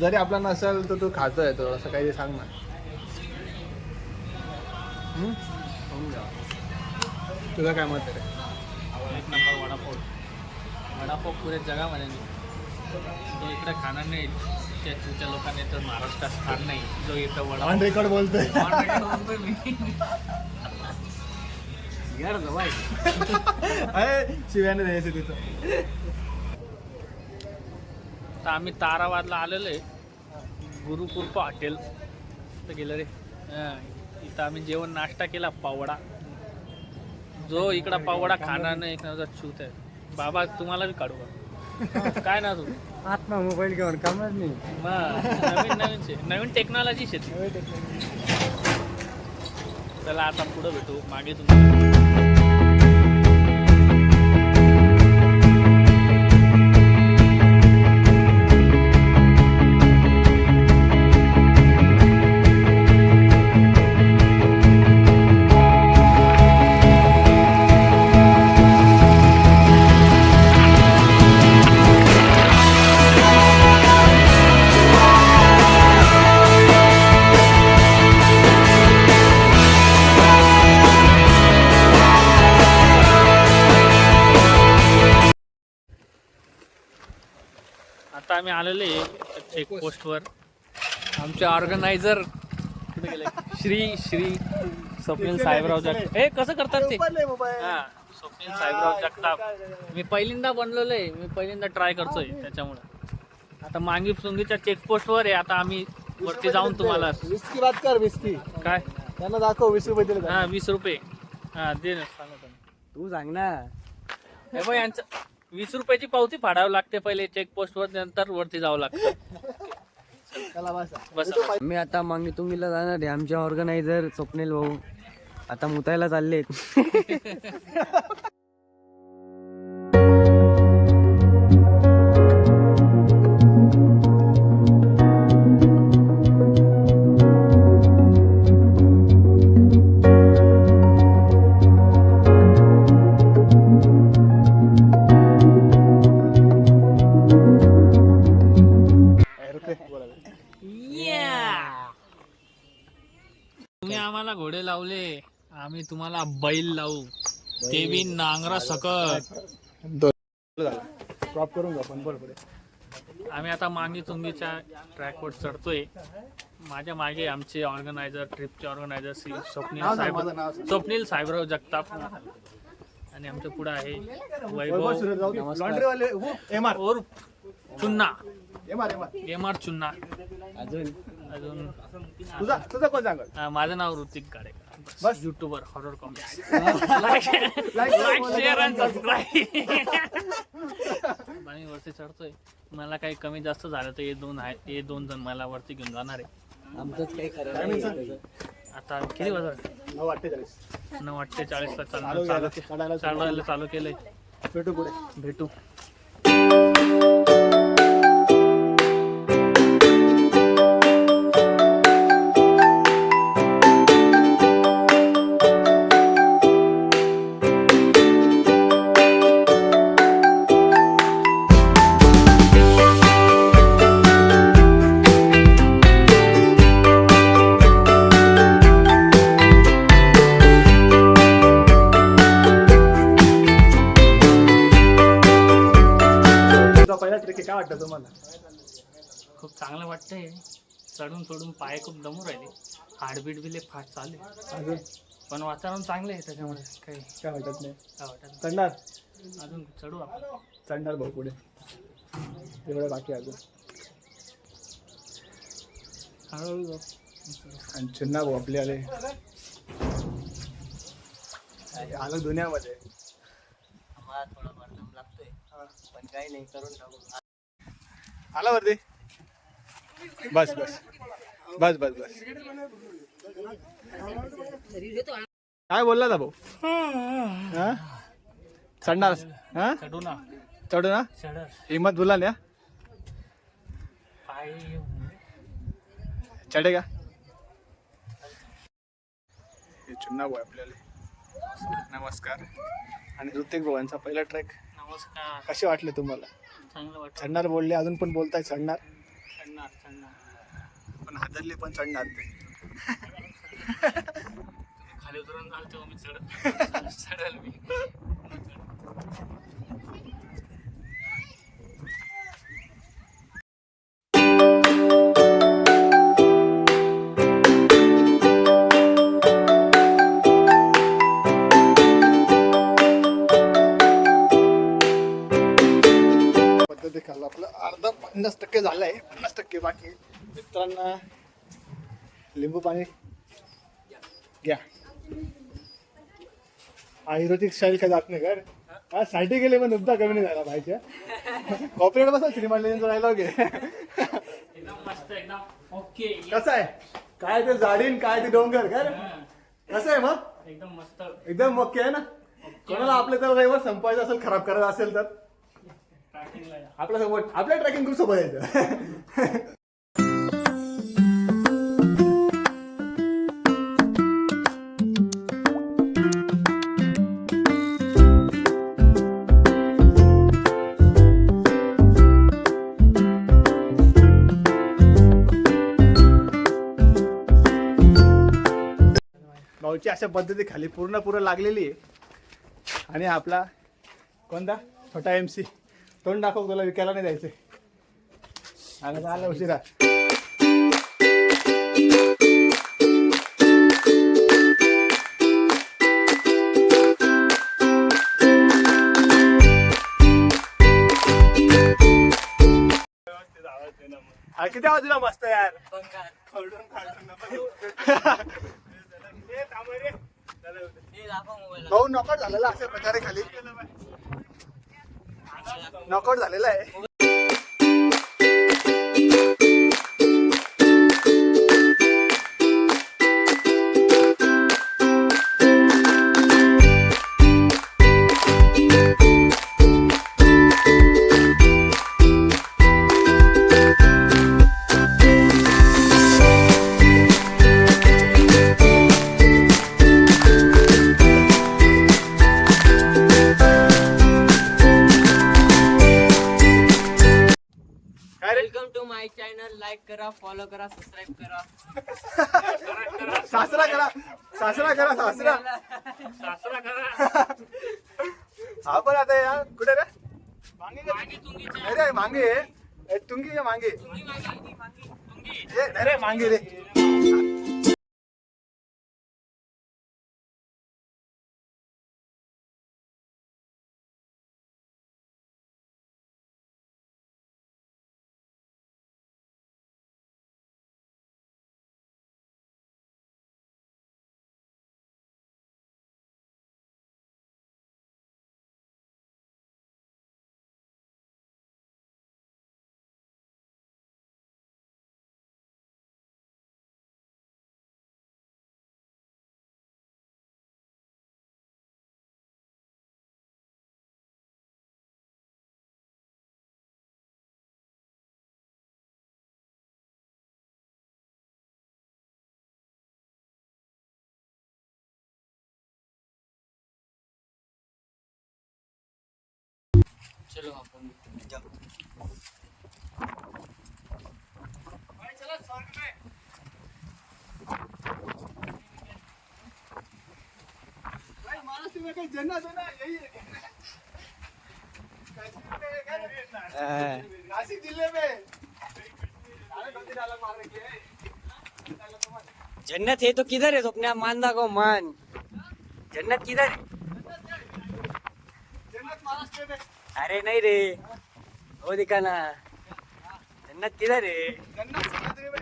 जरी आपला नसेल तर तू खातोय तो असं काही सांग ना. तुझं काय मत आहे? एक नंबर वडापाव. वडापाव पुऱ्या जगामध्ये नाही. जो इकडे खाणार नाही त्या लोकांनी तर महाराष्ट्रात खाणार नाही. जो इथं वडापाव ऑन रेकॉर्ड बोलतोय. यार जवाय शिव्याने द्यायचं तिथं. तर आम्ही ताराबादला आलेलो आहे. गुरुकृपा हॉटेल तर गेलं रे. इथं आम्ही जेवण नाश्ता केला पावडा. जो इकडं पावडा खाणार नाही एक नजर छूत आहे. बाबा तुम्हाला बी काढू का काय ना तू आत्मा मोबाईल घेऊन कामच नाही. नवीन टेक्नॉलॉजी शेती. चला आता पुढं भेटू मागे तुम्ही. आता आम्ही आलेले चेकपोस्टवर. आमचे ऑर्गनायझर कुठे गेले? श्री स्वप्नील साहेबराव जगताप. हे कसं करतात ते? हा स्वप्नील साहेबराव जगताप. मी पहिल्यांदा बनलेलो आहे. मी पहिल्यांदा ट्राय करतोय त्याच्यामुळे. आता मांगी सुंगीच्या चेकपोस्टवर आहे. आता आम्ही वरती जाऊन तुम्हाला विस्की बात कर. विस्की काय त्यांना दाखव. 20 रुपये दिले. हा 20 रुपये. हा दे ना सांगा. तू सांग ना. हे बघ यांचं 20 रुपयाची पावती फाडावी लागते पहिले चेकपोस्टवर. नंतर वरती जावं लागतं. बस मी आता मांगी तुंगीला जाणार आहे. आमचे ऑर्गनायझर स्वप्नील भाऊ आता मुतायला चाललेत. तुम्ही आम्हाला घोडे लावले, आम्ही तुम्हाला बैल लावू. ते बी नांगरा सकट. ड्रॉप करून घ्या पण पुढे. आम्ही आता मांगी तुंगीच्या ट्रॅकवर चढतोय. माझ्या मागे आमचे ऑर्गनायझर, ट्रिपचे ऑर्गनायझर श्री स्वप्नील साहेबराव जगताप. आणि आमच्या पुढे आहे वैभव और चुन्ना. M R Chunna. अजून तुझं कोण सांगत? माझं नाव ऋतिक गाडे. बस. YouTuber horror comedy. Like share आणि सबस्क्राईब. आणि वरती चढतोय. मला काही कमी जास्त झालं तर हे दोन जण मला वरती घेऊन जाणार आहे. आमचंच काही खरं नाही. आता किती वाजता? 9:48 ला चालवायला चालू केलंय. भेटू पुढे. भेटू. काय वाटतं तुम्हाला? खूप चांगलं वाटतंय. चढून पाय खूप दमू राहिले. हार्टबीट बी लय फास्ट चालू आहे. अजून पण वातावरण चांगलं आहे त्याच्यामुळे काही काय वाटत नाही. काय वाटत नाही. चढणार अजून चढू आपण. चढणार भाऊ पुढे. एवढं बाकी अजून. हळूहळू जाऊ. आणि चिन्ना भाऊ आपले आले. आलं दुनियामध्ये. आम्हाला थोडा दम लागतोय पण काही नाही, करून टाकू. आला वरती. बस बस बस बस बस. काय बोलला था भाऊ? चढणार? चढू ना. चढू ना. चढ. हिम्मत बोला ना. पाय चढेगा. हे चुन्ना भाऊ आपल्याला. नमस्कार. आणि ऋतिक भाऊंचा पहिला ट्रॅक. नमस्कार. कसे वाटले तुम्हाला? चांगलं वाटतं. चढणार बोलले, अजून पण बोलताय चढणार. पण हादरले पण चढणार ते. खाली उतरून जाल तेव्हा मी चढल मी. पद्धती खाल्लं आपलं अर्धा 50% झालंय, 50% बाकी. मित्रांना लिंबू पाणी घ्या. आयुर्वेदिक स्टाईल काय जात नाही का? हा साठी गेले पण नुकता कमी नाही झाला पाहिजे. कॉपरेट बसा श्रीमान लेंचा डायलॉग आहे. एकदम मस्त एकदम ओके. कसं आहे काय ते झाडीन काय ते डोंगर काय कसं आहे मग? एकदम मस्त एकदम ओके आहे ना. कोणाला आपल्या तर रविवार संपवायचं असेल, खराब करायचं असेल तर आपल्या सोबत आपल्या ट्रॅकिंग ग्रुप सोबत यायचं. भाऊची अशा पद्धती खाली पूर्ण लागलेली आहे. आणि आपला कोणता छोटा MC तोंड दाखव, तुला विकायला नाही द्यायचे. आणि झाला उशिरा. किती आवाज दिला मस्त यार. भाऊ नॉकआउट झालेला अशा प्रकारे खाली नॉकआउट झालेला आहे. Welcome to my channel. Like करा, फॉलो करा, सबस्क्राईब करा. सासरा करा, सासरा करा, सासरा सासरा करा. हा पण आता या कुठे रे मागे तुंगी अरे मांगे तुंगी मांगे अरे मांगे रे. चलो आपण नासिक जिले में जन्नत है तो किधर है? तो अपने आप मान दाखव मान. जन्नत किधर है? जन्नत महाराष्ट्र में. अरे नहीं रे, वो दिखाना. जन्नत किधर है? जन्नत सह्याद्री में.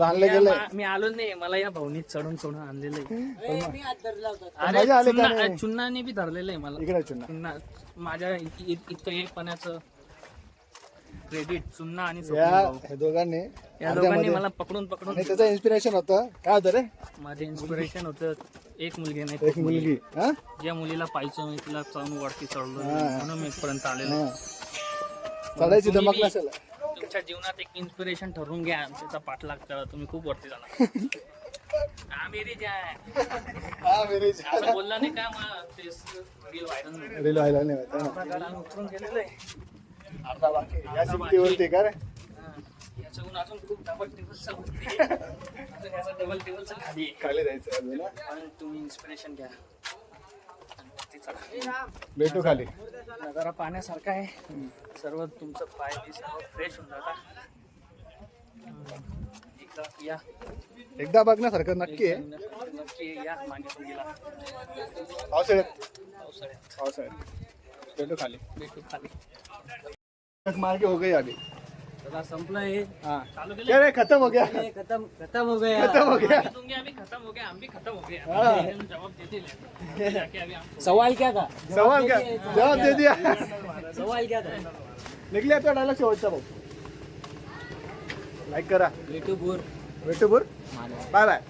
आणलं गेलंय मी आलो नाही, मला या भाऊनीत चढून चढून आणलेलं आहे. मजा आली का अरे नाही? चुन्नाने बी धरलेलं आहे मला. इकडे चुना चुन्ना माझ्या इतकं एकपणाचं क्रेडिट चुन्ना आणि या स्वप्नील भाऊ. हे दोघांनी या दोघांनी मला पकडून पकडून आणि त्याचं इन्स्पिरेशन होतं काय होतं रे माझे इन्स्पिरेशन होतं. एक मुलगी नाही, एक मुलगी हा ज्या मुलीला पाहिजे मी तिला चढून वरती चढलो, हा. म्हणून मी इथपर्यंत आलेलो. हा. चढायची तुम्ही धमक बी नसेल तुमच्या जीवनात एक इन्स्पिरेशन ठरवून घ्या, त्याचा पाठलाग करा, तुम्ही खूप वरती जाणार. हा मेरी जान. हा मेरी असं बोलला नाही का मग ते रील व्हायरल रील व्हायला नाही माहिती ना. उतरून गेलेलं आहे. अर्धा बाकी या सिमटीवरती का रे याच्याहून अजून खूप डबल टेबलचा वरती आहे. अजून याचा डबल टेबलचा खाली आहे. खाली जायचं अजून ना. पण तुम्ही इन्स्पिरेशन घ्या आणि वरती चढा. भेटू खाली नजारा पाहण्यासारखा आहे. सर्व तुमचं पाय बी सर्व फ्रेश होऊन जाता. एकदा या, एकदा बघण्यासारखं नक्की आहे नक्की या मागे तुम्हीला पावसाळ्यात पावसाळ्यात पावसाळ्यात भेटू खाली भेटू खाली. मार्गे हो गई अभी चला संपलंय. हाँ चालू क्या रे खत्म हो गया खत्म हो गया. खत्म हो गया दूंगे अभी खत्म हो गया, हम भी खत्म हो गए. हाँ. जवाब देते ले. जाके अभी हम सवाल क्या था? सवाल क्या जवाब दे दिया सवाल क्या था? निघले आता डायलॉग शेवटचा भाऊ लाईक करा भेटू बोर. भेटू बुर बाय बाय